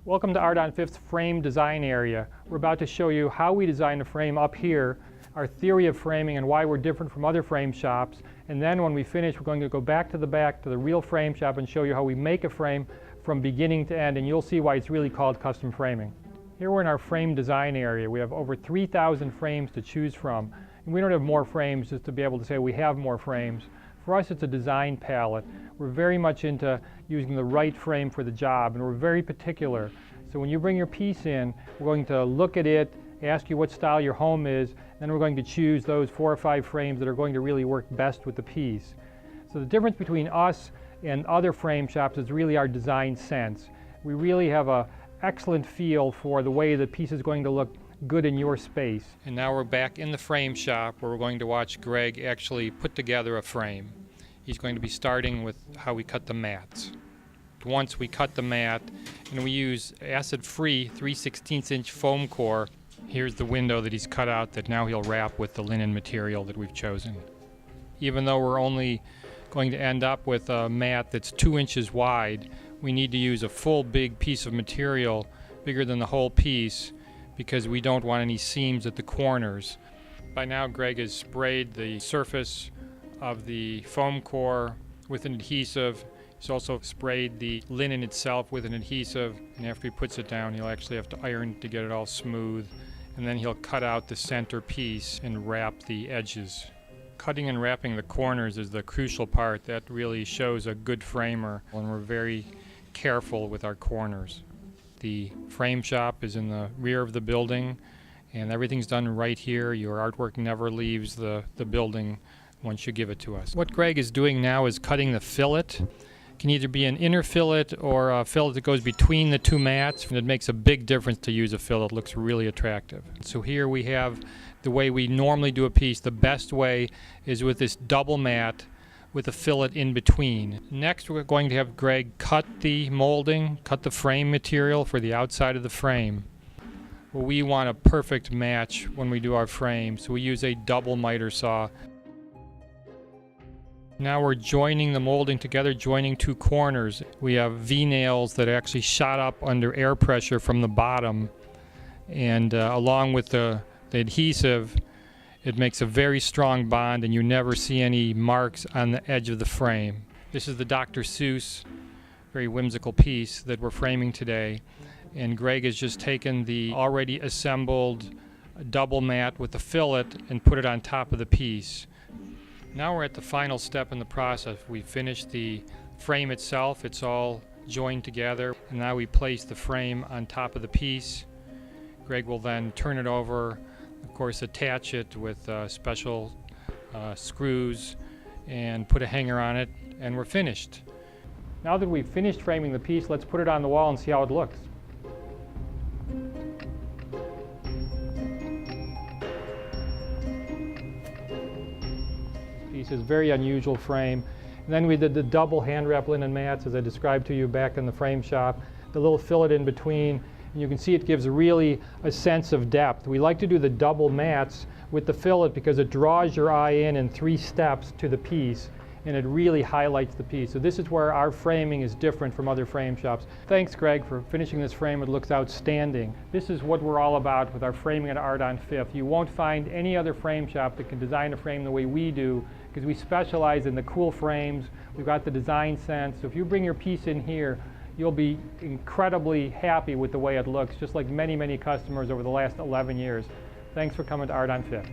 Welcome to Art on Fifth's frame design area. We're about to show you how we design a frame up here, our theory of framing and why we're different from other frame shops. And then when we finish, we're going to go back to the real frame shop and show you how we make a frame from beginning to end, and you'll see why it's really called custom framing. Here we're in our frame design area. We have over 3,000 frames to choose from. And we don't have more frames just to be able to say we have more frames. For us, it's a design palette. We're very much into using the right frame for the job, and we're very particular. So when you bring your piece in, we're going to look at it, ask you what style your home is, then we're going to choose those 4 or 5 frames that are going to really work best with the piece. So the difference between us and other frame shops is really our design sense. We really have an excellent feel for the way the piece is going to look good in your space. And now we're back in the frame shop where we're going to watch Greg actually put together a frame. He's going to be starting with how we cut the mats. Once we cut the mat, and we use acid-free 3/16 inch foam core. Here's the window that he's cut out that now he'll wrap with the linen material that we've chosen. Even though we're only going to end up with a mat that's 2 inches wide, we need to use a full big piece of material, bigger than the whole piece, because we don't want any seams at the corners. By now Greg has sprayed the surface of the foam core with an adhesive. He's also sprayed the linen itself with an adhesive, and after he puts it down, he'll actually have to iron to get it all smooth, and then he'll cut out the center piece and wrap the edges. Cutting and wrapping the corners is the crucial part. That really shows a good framer, and we're very careful with our corners. The frame shop is in the rear of the building, and everything's done right here. Your artwork never leaves the building once you give it to us. What Greg is doing now is cutting the fillet. It can either be an inner fillet or a fillet that goes between the two mats, and it makes a big difference to use a fillet. It looks really attractive. So here we have the way we normally do a piece. The best way is with this double mat with a fillet in between. Next, we're going to have Greg cut the molding, cut the frame material for the outside of the frame. Well, we want a perfect match when we do our frame, so we use a double miter saw. Now we're joining the molding together, joining 2 corners. We have V-nails that actually shot up under air pressure from the bottom, and along with the adhesive, it makes a very strong bond, and you never see any marks on the edge of the frame. This is the Dr. Seuss, very whimsical piece that we're framing today, and Greg has just taken the already assembled double mat with the fillet and put it on top of the piece. Now we're at the final step in the process. We finished the frame itself. It's all joined together. And now we place the frame on top of the piece. Greg will then turn it over, of course attach it with special screws and put a hanger on it, and we're finished. Now that we've finished framing the piece, let's put it on the wall and see how it looks. Piece is a very unusual frame. And then we did the double hand wrap linen mats as I described to you back in the frame shop, the little fillet in between, and you can see it gives really a sense of depth. We like to do the double mats with the fillet because it draws your eye in 3 steps to the piece, and it really highlights the piece. So this is where our framing is different from other frame shops. Thanks, Greg, for finishing this frame. It looks outstanding. This is what we're all about with our framing at Art on Fifth. You won't find any other frame shop that can design a frame the way we do, because we specialize in the cool frames. We've got the design sense. So if you bring your piece in here, you'll be incredibly happy with the way it looks, just like many, many customers over the last 11 years. Thanks for coming to Art on Fifth.